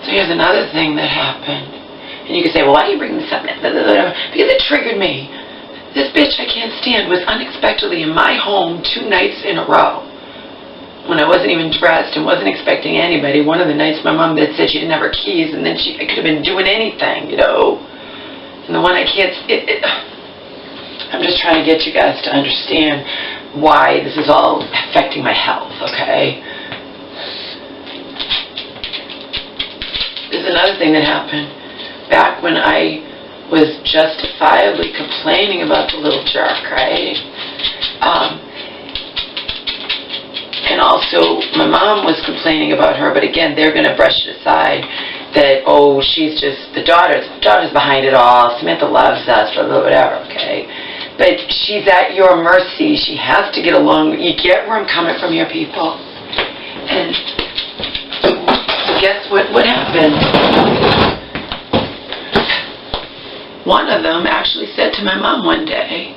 So here's another thing that happened. And you could say, well, why are you bringing this up? Because it triggered me. This bitch I can't stand was unexpectedly in my home 2 nights in a row. When I wasn't even dressed and wasn't expecting anybody. One of the nights my mom said she didn't have her keys, and then I could have been doing anything, you know. And the one I can't... I'm just trying to get you guys to understand why this is all affecting my health, okay? There's another thing that happened. Back when I was justifiably complaining about the little jerk, right? And also, my mom was complaining about her, but again, they're going to brush it aside that, oh, she's just, the daughter's behind it all, Samantha loves us, blah, blah, whatever, okay? But she's at your mercy. She has to get along. You get where I'm coming from here, people? And guess what happened? One of them actually said to my mom one day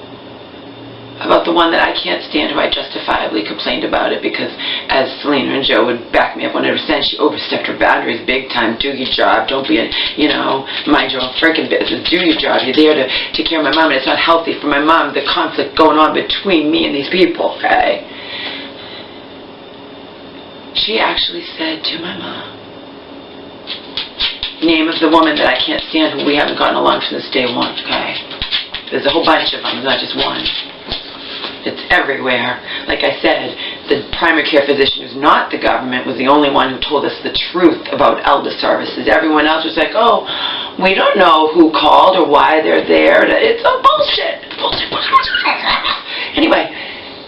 about the one that I can't stand, who I justifiably complained about it because, as Selena and Joe would back me up 100%, she overstepped her boundaries big time. Do your job. Don't be, mind your own freaking business. Do your job. You're there to take care of my mom, and it's not healthy for my mom, the conflict going on between me and these people, okay? She actually said to my mom, name of the woman that I can't stand, who we haven't gotten along since day one, okay? There's a whole bunch of them, not just one. It's everywhere. Like I said, the primary care physician who's not the government was the only one who told us the truth about elder services. Everyone else was like, oh, we don't know who called or why they're there. It's all bullshit. Anyway,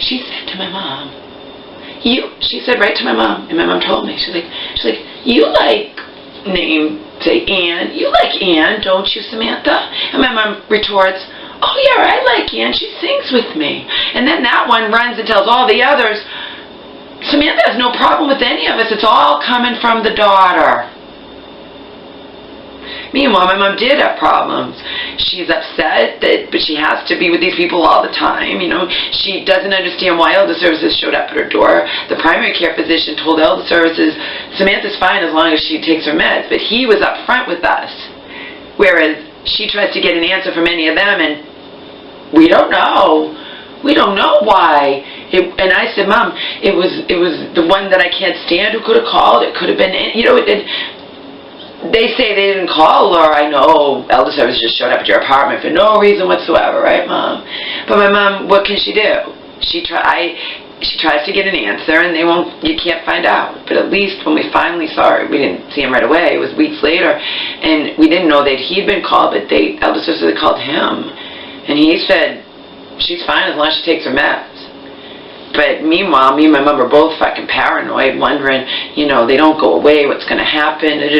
she said to my mom, she said right to my mom, and my mom told me, she's like, you like say Ann, you like Ann, don't you, Samantha? And my mom retorts, oh yeah, I like Ann, she sings with me. And then that one runs and tells all the others, Samantha has no problem with any of us, it's all coming from the daughter. Meanwhile, my mom did have problems. She's upset, but she has to be with these people all the time. She doesn't understand why elder services showed up at her door. The primary care physician told elder services, Samantha's fine as long as she takes her meds, but he was up front with us. Whereas she tries to get an answer from any of them, and we don't know. We don't know why. And I said, Mom, it was the one that I can't stand who could have called. It could have been, they say they didn't call her. I know elder service just showed up at your apartment for no reason whatsoever, right, Mom? But my mom, what can she do? She tries to get an answer, and you can't find out. But at least when we finally saw her, we didn't see him right away. It was weeks later, and we didn't know that he'd been called, but elder service had called him, and he said she's fine as long as she takes her meds. But meanwhile, me and my mom were both fucking paranoid, wondering, they don't go away, what's going to happen, and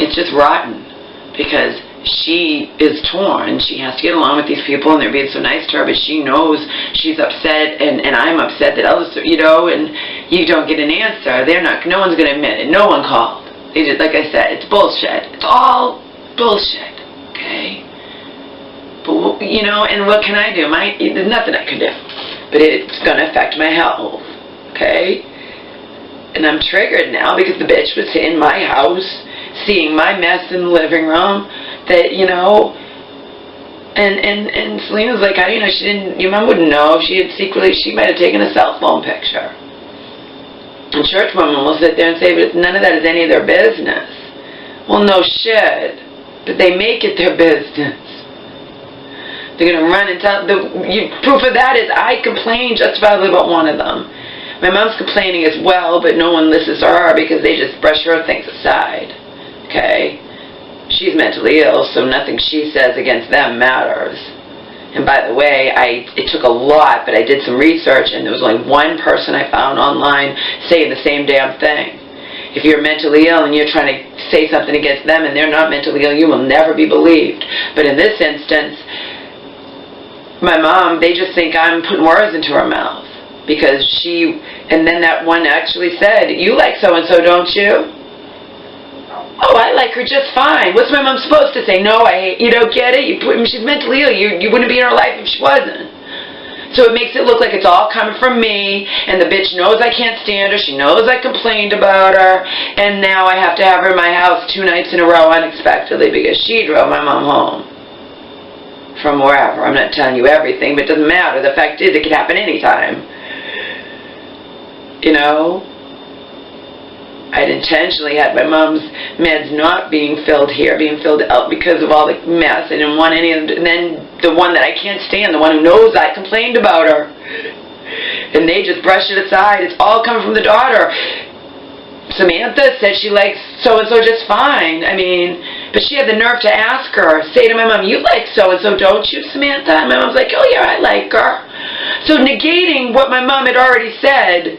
it's just rotten, because she is torn. She has to get along with these people, and they're being so nice to her, but she knows she's upset, and I'm upset that others, and you don't get an answer. No one's going to admit it. No one called. Like I said, it's bullshit. It's all bullshit, okay? But, and what can I do? There's nothing I can do. But it's going to affect my health, okay? And I'm triggered now because the bitch was in my house, seeing my mess in the living room, that, and Selena's like, your mom wouldn't know if she might have taken a cell phone picture. And church women will sit there and say, but none of that is any of their business. Well, no shit. But they make it their business. They're going to run and tell. Proof of that is I complained justifiably about one of them. My mom's complaining as well, but no one listens to her because they just brush her things aside. Okay? She's mentally ill, so nothing she says against them matters. And by the way, it took a lot, but I did some research, and there was only one person I found online saying the same damn thing. If you're mentally ill and you're trying to say something against them and they're not mentally ill, you will never be believed. But in this instance, my mom, they just think I'm putting words into her mouth. Because and then that one actually said, you like so-and-so, don't you? Oh, I like her just fine. What's my mom supposed to say? No, you don't get it? She's mentally ill. You wouldn't be in her life if she wasn't. So it makes it look like it's all coming from me, and the bitch knows I can't stand her, she knows I complained about her, and now I have to have her in my house 2 nights in a row unexpectedly because she drove my mom home. From wherever. I'm not telling you everything, but it doesn't matter. The fact is, it could happen anytime. You know? I'd intentionally had my mom's meds not being filled here, being filled out because of all the mess. I didn't want any of them. And then the one that I can't stand, the one who knows I complained about her. And they just brushed it aside. It's all coming from the daughter. Samantha said she likes so-and-so just fine. I mean, but she had the nerve to ask her, say to my mom, you like so-and-so, don't you, Samantha? And my mom's like, oh yeah, I like her. So negating what my mom had already said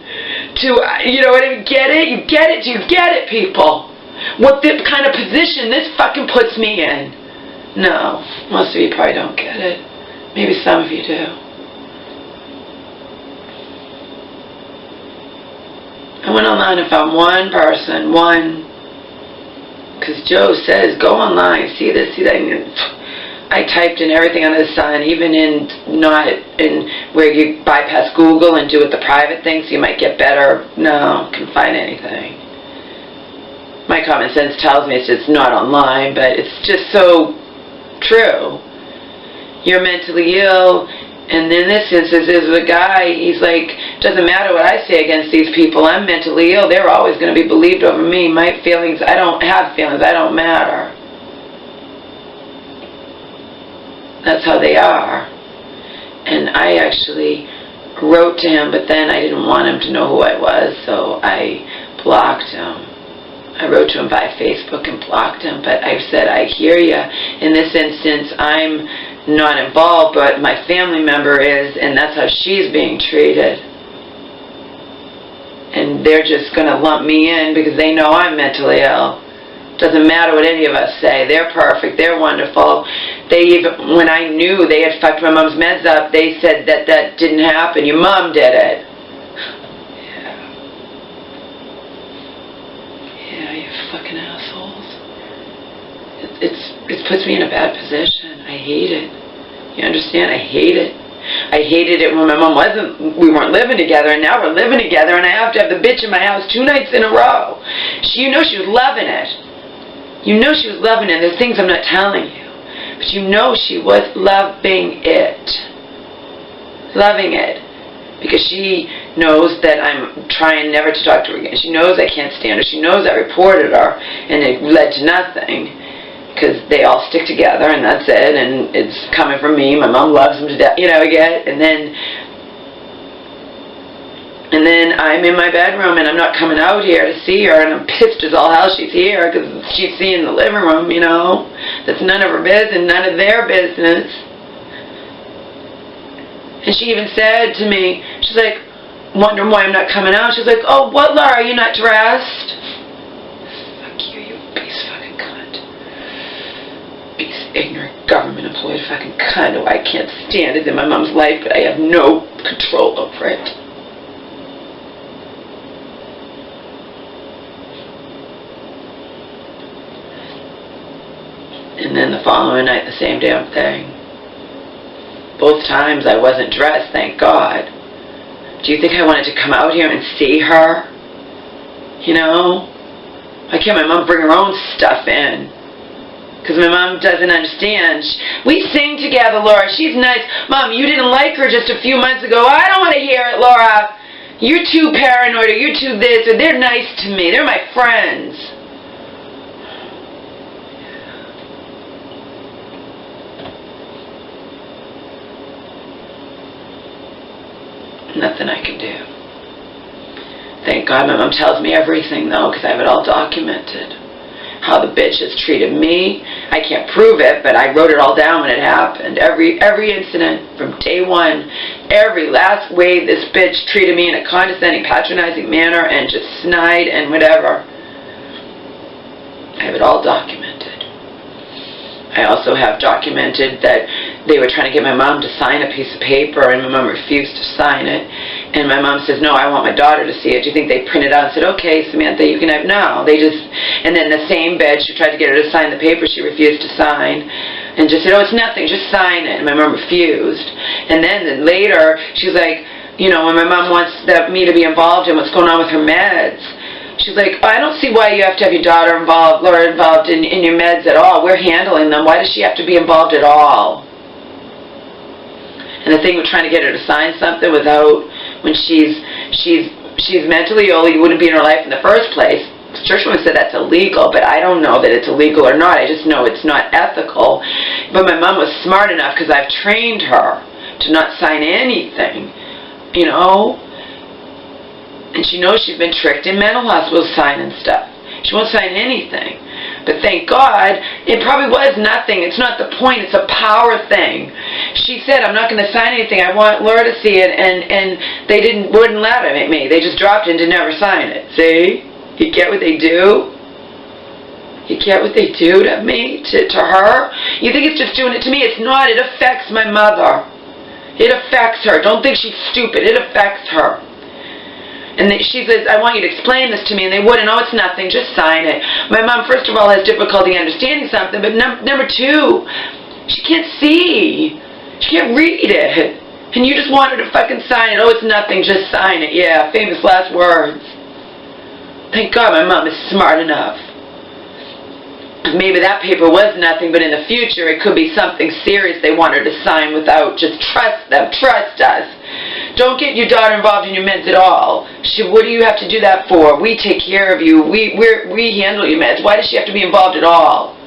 to, you know what I mean, get it? You get it? Do you get it, people? What the kind of position this fucking puts me in? No, most of you probably don't get it. Maybe some of you do. I went online and found one person, because Joe says, go online, see this, see that. And I typed in everything under the sun, even in not in where you bypass Google and do it the private thing so you might get better. No, couldn't find anything. My common sense tells me it's just not online, but it's just so true. You're mentally ill. And in this instance, there's a guy, he's like, doesn't matter what I say against these people, I'm mentally ill, they're always going to be believed over me, my feelings, I don't have feelings, I don't matter. That's how they are. And I actually wrote to him, but then I didn't want him to know who I was, so I blocked him. I wrote to him by Facebook and blocked him, but I said, I hear you. In this instance, I'm not involved, but my family member is, and that's how she's being treated. And they're just going to lump me in because they know I'm mentally ill. Doesn't matter what any of us say. They're perfect. They're wonderful. They even, when I knew they had fucked my mom's meds up, they said that that didn't happen. Your mom did it. Yeah, you fucking assholes. It puts me in a bad position. I hate it. You understand? I hate it. I hated it when my mom we weren't living together, and now we're living together, and I have to have the bitch in my house 2 nights in a row. You know she was loving it. You know she was loving it. There's things I'm not telling you. But you know she was loving it. Loving it. Because she knows that I'm trying never to talk to her again. She knows I can't stand her. She knows I reported her, and it led to nothing. Because they all stick together, and that's it, and it's coming from me. My mom loves them to death, you know, again. And then I'm in my bedroom, and I'm not coming out here to see her, and I'm pissed as all hell she's here, because she's seeing the living room, you know. That's none of her business, none of their business. And she even said to me, she's like, wondering why I'm not coming out. She's like, oh, what, Laura, are you not dressed? Fuck you, you piece of fucking cunt. Piece of ignorant government employed fucking cunt who I can't stand it in my mom's life, but I have no control over it. And then the following night, the same damn thing. Both times I wasn't dressed, thank God. Do you think I wanted to come out here and see her? You know? Why can't my mom bring her own stuff in? Because my mom doesn't understand. We sing together, Laura. She's nice. Mom, you didn't like her just a few months ago. I don't want to hear it, Laura. You're too paranoid, or you're too this, or they're nice to me. They're my friends. Nothing I can do. Thank God my mom tells me everything, though, because I have it all documented. How the bitch has treated me. I can't prove it, but I wrote it all down when it happened. Every incident from day one, every last way this bitch treated me in a condescending, patronizing manner and just snide and whatever. I have it all documented. I also have documented that they were trying to get my mom to sign a piece of paper, and my mom refused to sign it. And my mom says, no, I want my daughter to see it. Do you think they printed out and said, okay, Samantha, you can have, no. They just, and then the same bitch who tried to get her to sign the paper she refused to sign And just said, oh, it's nothing, just sign it. And my mom refused. And then later, she's like, you know, when my mom wants me to be involved in what's going on with her meds, she's like, I don't see why you have to have your daughter involved in your meds at all. We're handling them. Why does she have to be involved at all? And the thing with trying to get her to sign something without, when she's mentally ill, you wouldn't be in her life in the first place. The churchwoman said that's illegal, but I don't know that it's illegal or not. I just know it's not ethical. But my mom was smart enough, because I've trained her to not sign anything, you know. And she knows she's been tricked in mental hospitals signing stuff. She won't sign anything. But thank God, it probably was nothing. It's not the point. It's a power thing. She said, I'm not going to sign anything. I want Laura to see it. And they wouldn't let me. They just dropped it and never sign it. See? You get what they do? You get what they do to me, to her? You think it's just doing it to me? It's not. It affects my mother. It affects her. Don't think she's stupid. It affects her. And she says, I want you to explain this to me. And they wouldn't. Oh, it's nothing. Just sign it. My mom, first of all, has difficulty understanding something. But number two, she can't see. She can't read it. And you just want her to fucking sign it. Oh, it's nothing. Just sign it. Yeah, famous last words. Thank God my mom is smart enough. Maybe that paper was nothing, but in the future it could be something serious they want her to sign without. Just trust them. Trust us. Don't get your daughter involved in your meds at all. What do you have to do that for? We take care of you. We handle your meds. Why does she have to be involved at all?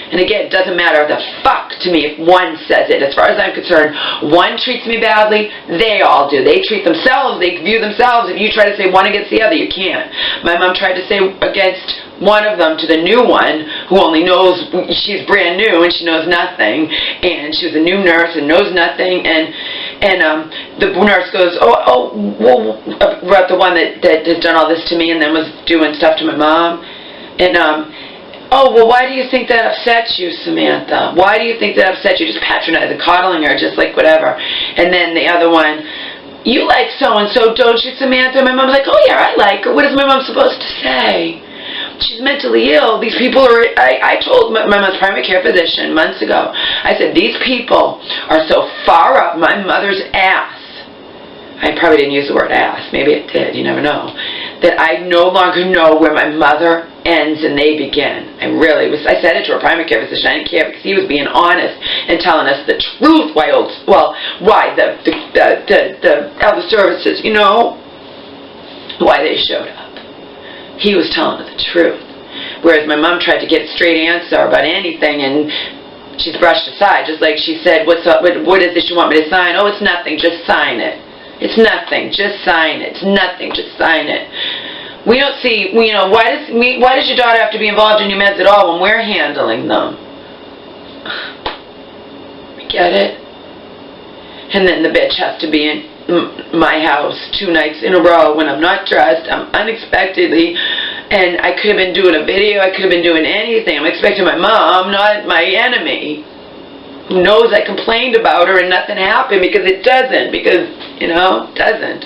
And again, it doesn't matter the fuck to me if one says it. As far as I'm concerned, one treats me badly, they all do. They treat themselves, they view themselves. If you try to say one against the other, you can't. My mom tried to say against one of them to the new one, who only knows, she's brand new and she knows nothing, and she was a new nurse and knows nothing, and the nurse goes, well, about the one that has done all this to me and then was doing stuff to my mom, and oh, well, why do you think that upsets you, Samantha? Why do you think that upsets you? Just patronizing, coddling her, just like whatever. And then the other one, you like so-and-so, don't you, Samantha? My mom's like, oh, yeah, I like her. What is my mom supposed to say? She's mentally ill. These people are, I told my mom's primary care physician months ago, I said, these people are so far up my mother's ass. I probably didn't use the word ass. Maybe it did. You never know. That I no longer know where my mother ends and they begin. I said it to her primary care physician. I didn't care because he was being honest and telling us the truth. Why the elder services, you know, why they showed up. He was telling us the truth. Whereas my mom tried to get a straight answer about anything and she's brushed aside. Just like she said, what's up? What is this you want me to sign? Oh, it's nothing. Just sign it. It's nothing. Just sign it. It's nothing. Just sign it. We don't see, you know, why does your daughter have to be involved in your meds at all when we're handling them? Get it? And then the bitch has to be in my house 2 nights in a row when I'm not dressed. I'm unexpectedly, and I could have been doing a video. I could have been doing anything. I'm expecting my mom, not my enemy, who knows I complained about her and nothing happened, because it doesn't, because, you know, doesn't.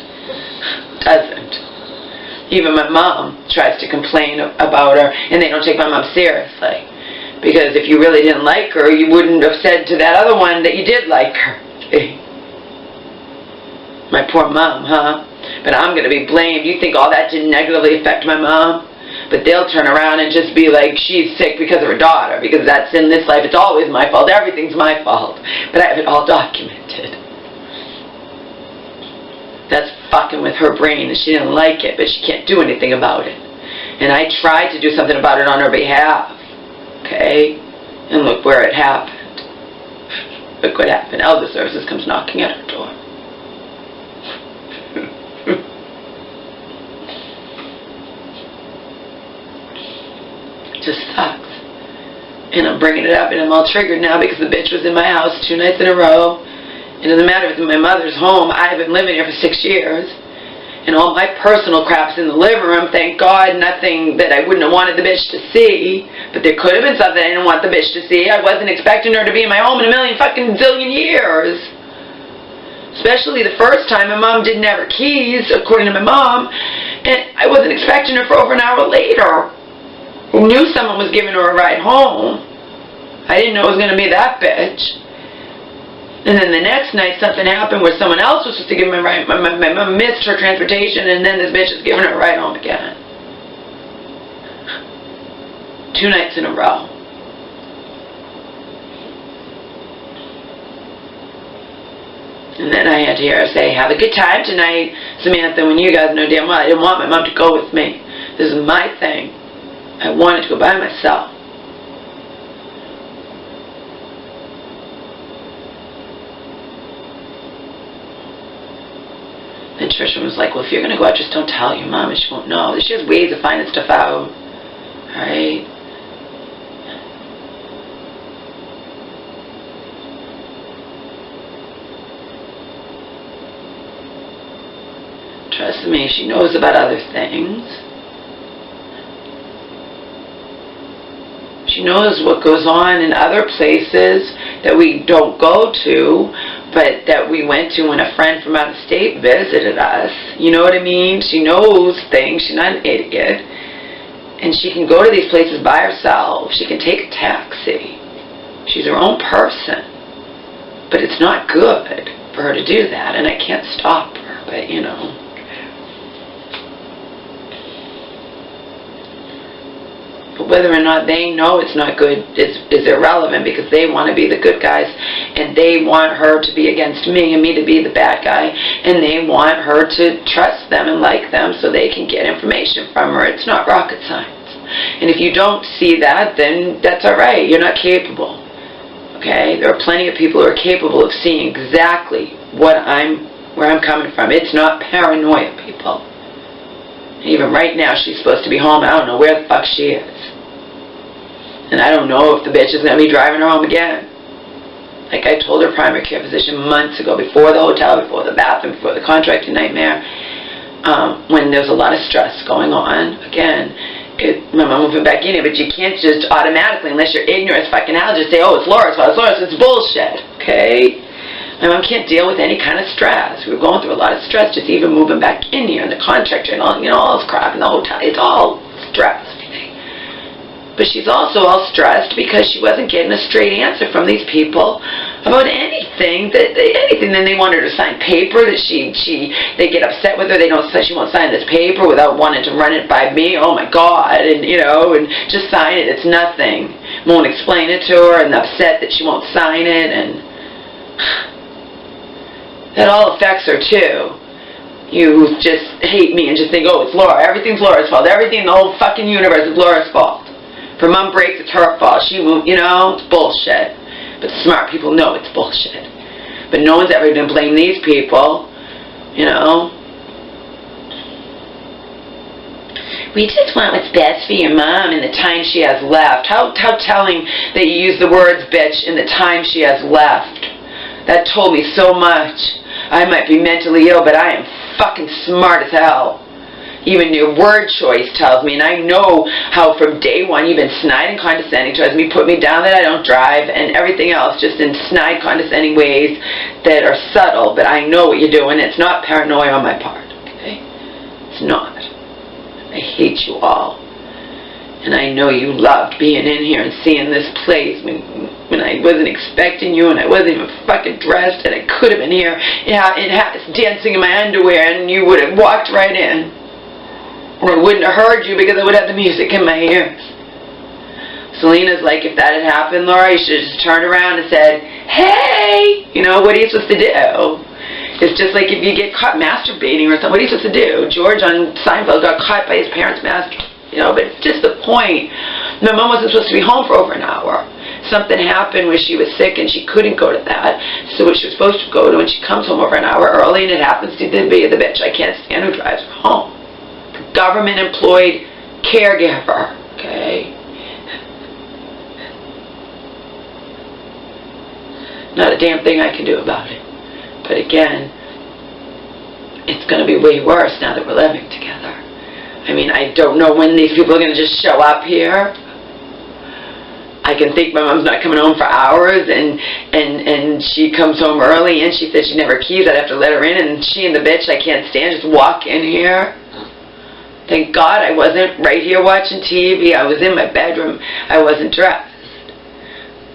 Even my mom tries to complain about her, and they don't take my mom seriously. Because if you really didn't like her, you wouldn't have said to that other one that you did like her. My poor mom, huh? But I'm going to be blamed. You think all that didn't negatively affect my mom? But they'll turn around and just be like, she's sick because of her daughter. Because that's in this life. It's always my fault. Everything's my fault. But I have it all documented. That's fucking with her brain. And she didn't like it. But she can't do anything about it. And I tried to do something about it on her behalf. Okay? And look where it happened. Look what happened. Elder Services comes knocking at her door. Just sucks. And I'm bringing it up, and I'm all triggered now because the bitch was in my house 2 nights in a row. It doesn't matter if it's in my mother's home. I've been living here for 6 years. And all my personal crap's in the living room. Thank God, nothing that I wouldn't have wanted the bitch to see. But there could have been something I didn't want the bitch to see. I wasn't expecting her to be in my home in a million fucking zillion years. Especially the first time. My mom didn't have her keys, according to my mom. And I wasn't expecting her for over an hour later. Who knew someone was giving her a ride home. I didn't know it was going to be that bitch. And then the next night something happened where someone else was supposed to give me a ride. My mom missed her transportation, and then this bitch is giving her a ride home again. 2 nights in a row. And then I had to hear her say, have a good time tonight, Samantha, when you guys know damn well I didn't want my mom to go with me. This is my thing. I wanted to go by myself. And Trisha was like, well, if you're going to go out, just don't tell your mom and she won't know. She has ways of finding stuff out. Alright? Trust me, she knows about other things. She knows what goes on in other places that we don't go to, but that we went to when a friend from out of state visited us. You know what I mean? She knows things. She's not an idiot. And she can go to these places by herself. She can take a taxi. She's her own person. But it's not good for her to do that, and I can't stop her, but you know. But whether or not they know it's not good is irrelevant, because they want to be the good guys, and they want her to be against me and me to be the bad guy, and they want her to trust them and like them so they can get information from her. It's not rocket science. And if you don't see that, then that's all right. You're not capable. Okay? There are plenty of people who are capable of seeing exactly where I'm coming from. It's not paranoia, people. Even right now, she's supposed to be home. I don't know where the fuck she is. And I don't know if the bitch is going to be driving her home again. Like I told her primary care physician months ago, before the hotel, before the bathroom, before the contracting nightmare, when there's a lot of stress going on, again, my mom moving back in here, but you can't just automatically, unless you're ignorant as fucking hell, just say, oh, it's Laura's fault, it's bullshit, okay? My mom can't deal with any kind of stress. We were going through a lot of stress, just even moving back in here, and the contractor and all, you know, all this crap in the hotel. It's all stress. But she's also all stressed because she wasn't getting a straight answer from these people about anything. Then they want her to sign paper that they get upset with her. They don't say she won't sign this paper without wanting to run it by me. Oh my God! And you know, and just sign it. It's nothing. Won't explain it to her, and upset that she won't sign it, and that all affects her too. You just hate me and just think, oh, it's Laura. Everything's Laura's fault. Everything in the whole fucking universe is Laura's fault. If her mom breaks, it's her fault. She moved, you know, it's bullshit. But smart people know it's bullshit. But no one's ever going to blame these people, you know. We just want what's best for your mom in the time she has left. How telling that you use the words bitch in the time she has left. That told me so much. I might be mentally ill, but I am fucking smart as hell. Even your word choice tells me, and I know how from day one you've been snide and condescending towards me, put me down that I don't drive, and everything else, just in snide, condescending ways that are subtle, but I know what you're doing. It's not paranoia on my part, okay? It's not. I hate you all. And I know you loved being in here and seeing this place when I wasn't expecting you and I wasn't even fucking dressed, and I could have been here dancing in my underwear, and you would have walked right in. Or I wouldn't have heard you because I would have the music in my ears. Selena's like, if that had happened, Laura, you should have just turned around and said, hey! You know, what are you supposed to do? It's just like if you get caught masturbating or something, what are you supposed to do? George on Seinfeld got caught by his parents masturbating. You know, but it's just the point. My mom wasn't supposed to be home for over an hour. Something happened where she was sick and she couldn't go to that. So what she was supposed to go to, and she comes home over an hour early, and it happens to be the bitch I can't stand who drives her home. Government-employed caregiver, okay? Not a damn thing I can do about it. But again, it's going to be way worse now that we're living together. I mean, I don't know when these people are going to just show up here. I can think my mom's not coming home for hours, and she comes home early, and she said she never keys. I'd have to let her in, and she and the bitch I can't stand just walk in here. Thank God I wasn't right here watching TV. I was in my bedroom. I wasn't dressed.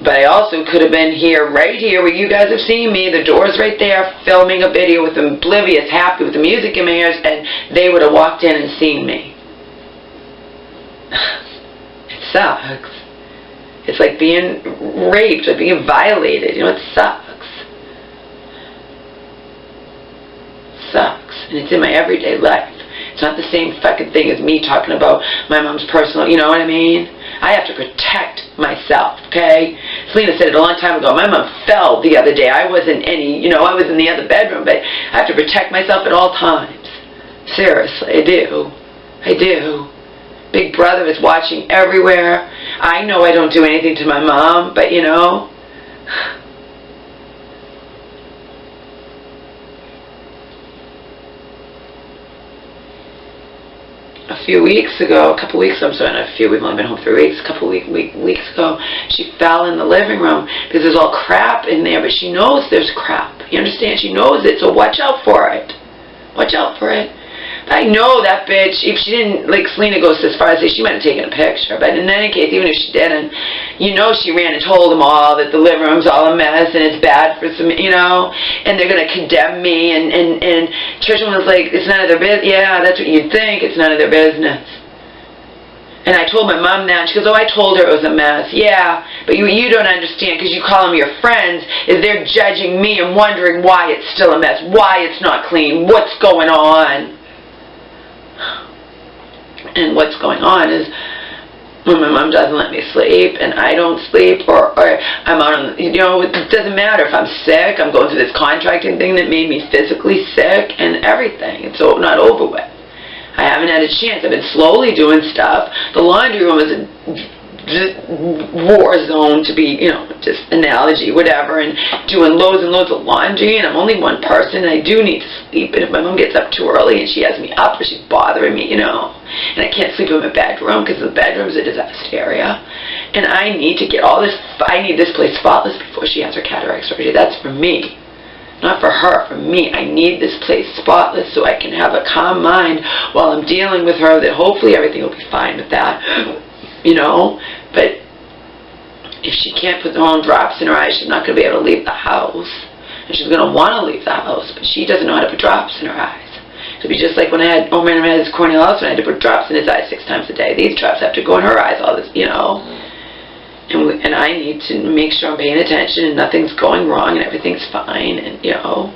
But I also could have been here, right here, where you guys have seen me. The door's right there, filming a video with them, oblivious, happy with the music in my ears, and they would have walked in and seen me. It sucks. It's like being raped, like being violated. You know, it sucks. Sucks. And it's in my everyday life. It's not the same fucking thing as me talking about my mom's personal, you know what I mean? I have to protect myself, okay? Selena said it a long time ago. My mom fell the other day. I wasn't any, you know, I was in the other bedroom, but I have to protect myself at all times. Seriously, I do. I do. Big brother is watching everywhere. I know I don't do anything to my mom, but you know, a few weeks ago, a couple weeks, I'm sorry, not a few, we've only been home 3 weeks, a couple weeks ago, she fell in the living room because there's all crap in there, but she knows there's crap. You understand? She knows it, so watch out for it. Watch out for it. I know that bitch, if she didn't, like Selena goes as far as say she might have taken a picture, but in any case, even if she didn't, you know she ran and told them all that the living room's all a mess and it's bad for some, you know, and they're going to condemn me, and Trisha was like, it's none of their business. Yeah, that's what you'd think, it's none of their business. And I told my mom that, and she goes, oh, I told her it was a mess. Yeah, but you don't understand, because you call them your friends, is they're judging me and wondering why it's still a mess, why it's not clean, what's going on. And what's going on is when my mom doesn't let me sleep and I don't sleep, or I'm out on, you know, it doesn't matter if I'm sick. I'm going through this contracting thing that made me physically sick and everything. It's not over with. I haven't had a chance. I've been slowly doing stuff. The laundry room is a war zone, to be, you know, just analogy, whatever, and doing loads and loads of laundry, and I'm only one person, and I do need to sleep, and if my mom gets up too early and she has me up or she's bothering me, you know, and I can't sleep in my bedroom because the bedroom's a disaster area, and I need to get all this, I need this place spotless before she has her cataract surgery. That's for me. Not for her, for me. I need this place spotless so I can have a calm mind while I'm dealing with her, that hopefully everything will be fine with that. You know, but if she can't put her own drops in her eyes, she's not going to be able to leave the house. And she's going to want to leave the house, but she doesn't know how to put drops in her eyes. It'll be just like when I had his corneal ulcer and I had to put drops in his eyes 6 times a day. These drops have to go in her eyes, all this, you know. And I need to make sure I'm paying attention and nothing's going wrong and everything's fine, and, you know,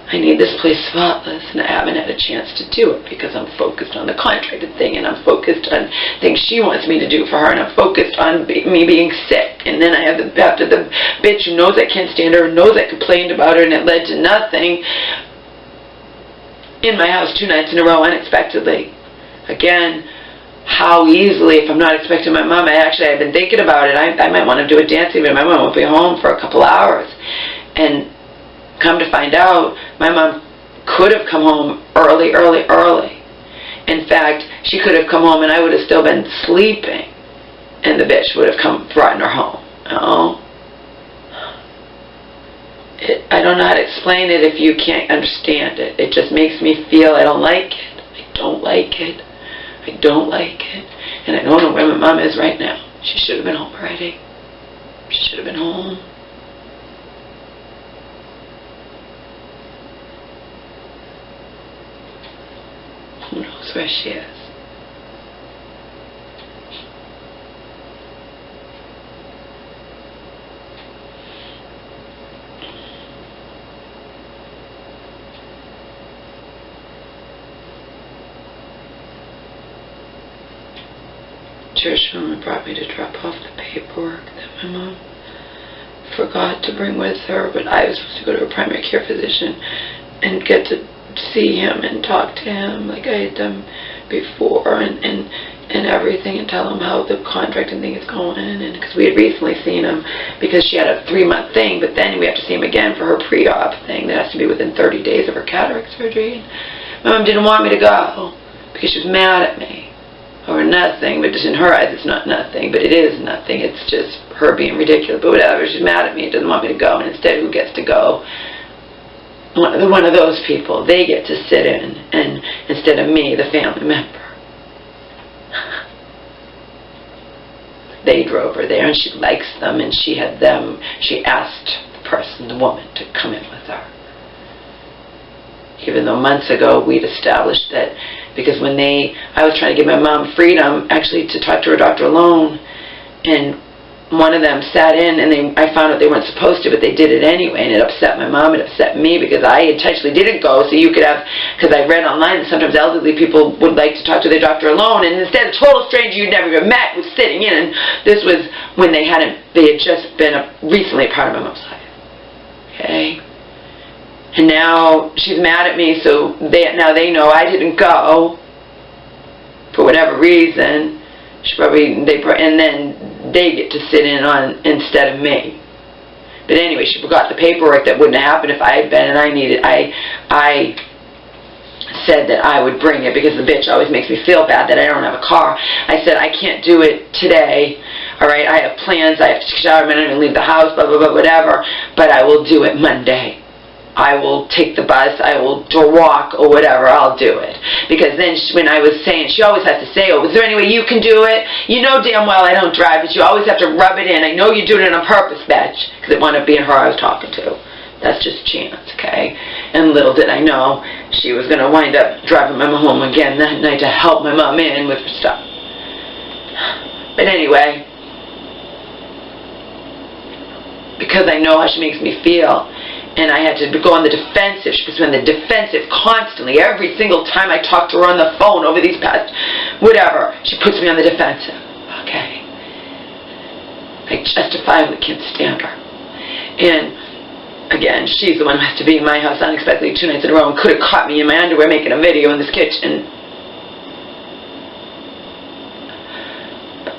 I need this place spotless, and I haven't had a chance to do it because I'm focused on the contracted thing, and I'm focused on things she wants me to do for her, and I'm focused on me being sick, and then I have after the bitch who knows I can't stand her, knows I complained about her, and it led to nothing, in my house 2 nights in a row unexpectedly. Again, how easily, if I'm not expecting my mom, I've been thinking about it, I might want to do a dance even, my mom won't be home for a couple hours, and come to find out, my mom could have come home early. In fact, she could have come home and I would have still been sleeping, and the bitch would have brought her home. Oh, I don't know how to explain it if you can't understand it. It just makes me feel I don't like it. I don't like it. I don't like it. And I don't know where my mom is right now. She should have been home already. She should have been home. Who knows where she is? Church woman brought me to drop off the paperwork that my mom forgot to bring with her, but I was supposed to go to a primary care physician and get to see him and talk to him like I had done before, and everything, and tell him how the contracting thing is going, and because we had recently seen him because she had a 3-month thing, but then we have to see him again for her pre-op thing that has to be within 30 days of her cataract surgery. My mom didn't want me to go because she was mad at me or nothing, but just in her eyes it's not nothing, but it is nothing. It's just her being ridiculous, but whatever. She's mad at me, doesn't want me to go, and instead who gets to go? One of those people. They get to sit in, and instead of me, the family member. they drove her there, and she likes them, and she had them, she asked the person, the woman, to come in with her. Even though months ago we'd established that, because when I was trying to give my mom freedom, actually to talk to her doctor alone, and one of them sat in, and I found out they weren't supposed to, but they did it anyway, and it upset my mom, it upset me, because I intentionally didn't go, so you could have, because I read online that sometimes elderly people would like to talk to their doctor alone, and instead a total stranger you'd never even met was sitting in, and this was when they had just been recently a part of my mom's life. Okay? And now she's mad at me, so now they know I didn't go, for whatever reason. And then they get to sit in on instead of me. But anyway, she forgot the paperwork that wouldn't have happened if I had been, and I said that I would bring it, because the bitch always makes me feel bad that I don't have a car. I said, I can't do it today, alright, I have plans, I have to shower, I'm not even leave the house, blah, blah, blah, whatever, but I will do it Monday. I will take the bus, I will walk, or whatever, I'll do it. Because then when I was saying, she always has to say, oh, is there any way you can do it? You know damn well I don't drive, but you always have to rub it in. I know you're doing it on purpose, bitch. Because it wound up being her I was talking to. That's just chance, okay? And little did I know, she was going to wind up driving my mom home again that night to help my mom in with her stuff. But anyway, because I know how she makes me feel, and I had to go on the defensive. She was on the defensive constantly. Every single time I talked to her on the phone over these past, whatever, she puts me on the defensive. Okay. I justifiably can't stand her. And again, she's the one who has to be in my house unexpectedly 2 nights in a row and could have caught me in my underwear making a video in this kitchen.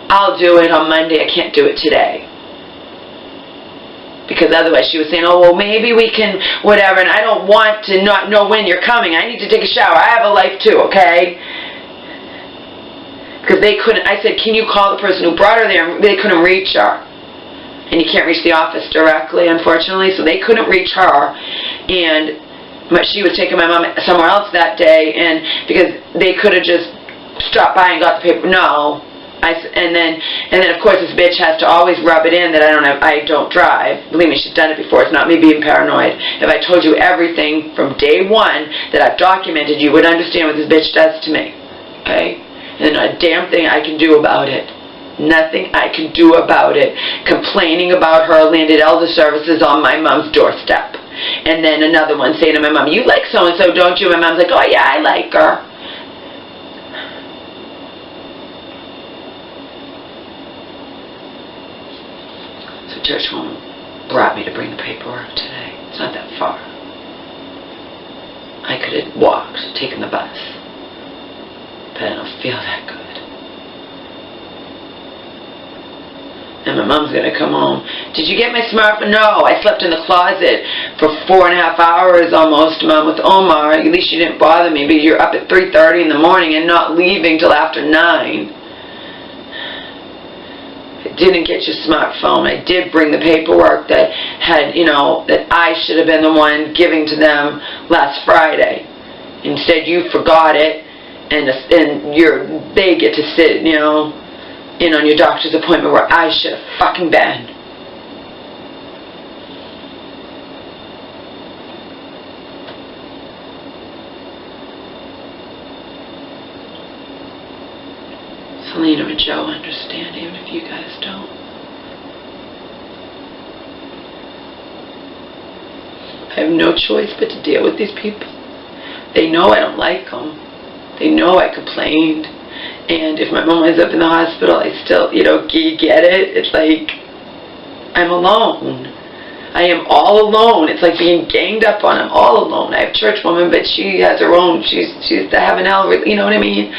I'll do it on Monday. I can't do it today. Because otherwise she was saying, oh, well, maybe we can, whatever, and I don't want to not know when you're coming. I need to take a shower. I have a life too, okay? Because they couldn't, I said, can you call the person who brought her there? They couldn't reach her. And you can't reach the office directly, unfortunately, so they couldn't reach her. But she was taking my mom somewhere else that day, and because they could have just stopped by and got the paper. No. And then of course this bitch has to always rub it in that I don't drive. Believe me, she's done it before. It's not me being paranoid. If I told you everything from day one that I've documented, you would understand what this bitch does to me. Okay? And not a damn thing I can do about it. Nothing I can do about it. Complaining about her landed elder services on my mom's doorstep. And then another one saying to my mom, you like so-and-so, don't you? My mom's like, oh yeah, I like her. Church home brought me to bring the paperwork today. It's not that far. I could have walked, taken the bus, but I don't feel that good. And my mom's going to come home. Did you get my smartphone? No, I slept in the closet for 4.5 hours almost, Mom, with Omar. At least you didn't bother me, but you're up at 3:30 in the morning and not leaving till after 9. Didn't get your smartphone. I did bring the paperwork that had, that I should have been the one giving to them last Friday. Instead, you forgot it, and they get to sit, in on your doctor's appointment where I should have fucking been. Selena and Joe understand, even if you guys don't. I have no choice but to deal with these people. They know I don't like them. They know I complained. And if my mom ends up in the hospital, I still, you get it? It's like, I'm alone. I am all alone. It's like being ganged up on. I'm all alone. I have a church woman, but she has her own, she's having hell, you know what I mean?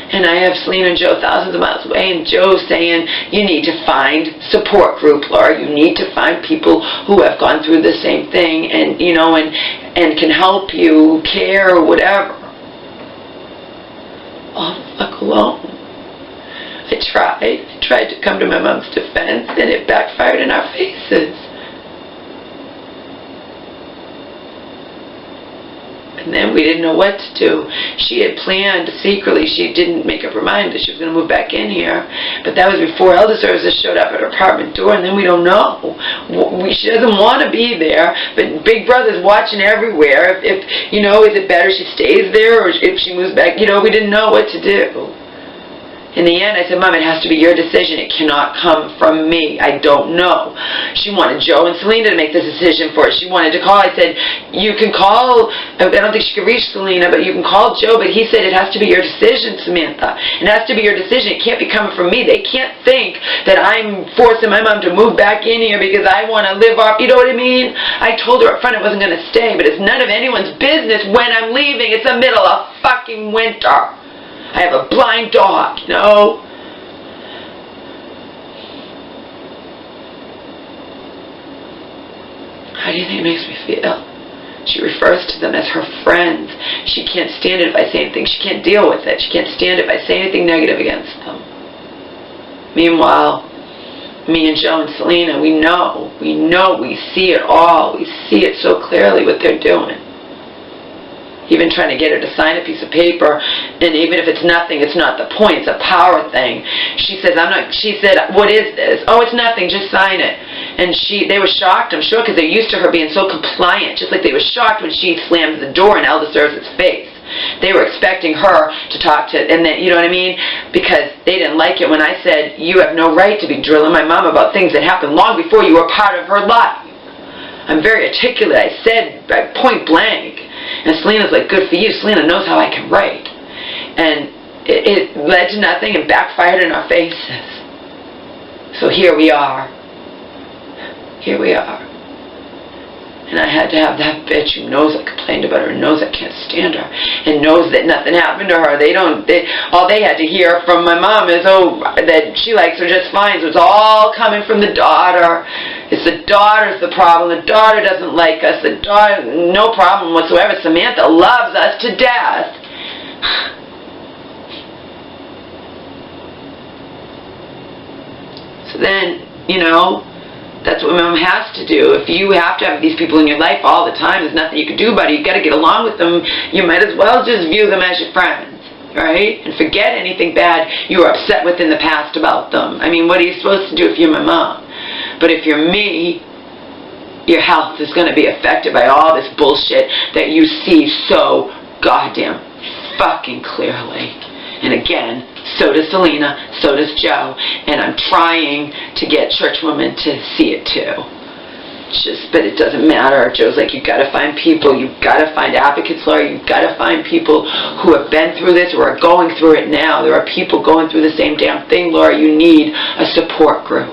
And I have Selena and Joe thousands of miles away, and Joe saying, you need to find support group, Laura. You need to find people who have gone through the same thing and, and can help you, care, or whatever. All the fuck alone. I tried to come to my mom's defense, and it backfired in our faces. And then we didn't know what to do. She had planned secretly, she didn't make up her mind that she was going to move back in here. But that was before elder services showed up at her apartment door, and then we don't know. She doesn't want to be there, but Big Brother's watching everywhere. If you know, is it better she stays there, or if she moves back? You know, we didn't know what to do. In the end, I said, Mom, it has to be your decision. It cannot come from me. I don't know. She wanted Joe and Selena to make the decision for her. She wanted to call. I said, you can call. I don't think she could reach Selena, but you can call Joe. But he said, it has to be your decision, Samantha. It has to be your decision. It can't be coming from me. They can't think that I'm forcing my mom to move back in here because I want to live off. You know what I mean? I told her up front it wasn't going to stay, but it's none of anyone's business when I'm leaving. It's the middle of fucking winter. I have a blind dog, you know? How do you think it makes me feel? She refers to them as her friends. She can't stand it if I say anything. She can't deal with it. She can't stand it if I say anything negative against them. Meanwhile, me and Joe and Selena, we know, we see it all. We see it so clearly what they're doing. Even trying to get her to sign a piece of paper, and even if it's nothing, it's not the point. It's a power thing. She says, she said, what is this? Oh, it's nothing, just sign it. And they were shocked, I'm sure, because they're used to her being so compliant, just like they were shocked when she slammed the door in Elder Service's face. They were expecting her to talk to, and then, you know what I mean? Because they didn't like it when I said, you have no right to be drilling my mom about things that happened long before you were part of her life. I'm very articulate. I said point blank. And Selena's like, good for you. Selena knows how I can write. And it led to nothing and backfired in our faces. So here we are. Here we are. And I had to have that bitch who knows I complained about her, and knows I can't stand her, and knows that nothing happened to her. All they had to hear from my mom is, oh, that she likes her just fine. So it's all coming from the daughter. It's the daughter's the problem. The daughter doesn't like us. The daughter, no problem whatsoever. Samantha loves us to death. So then, you know, that's what mom has to do. If you have to have these people in your life all the time, there's nothing you can do about it. You've got to get along with them. You might as well just view them as your friends, right? And forget anything bad you were upset with in the past about them. I mean, what are you supposed to do if you're my mom? But if you're me, your health is going to be affected by all this bullshit that you see so goddamn fucking clearly. And again, so does Selena, so does Joe, and I'm trying to get church women to see it too. But it doesn't matter. Joe's like, you've got to find people, you've got to find advocates, Laura, you've got to find people who have been through this, who are going through it now. There are people going through the same damn thing, Laura. You need a support group.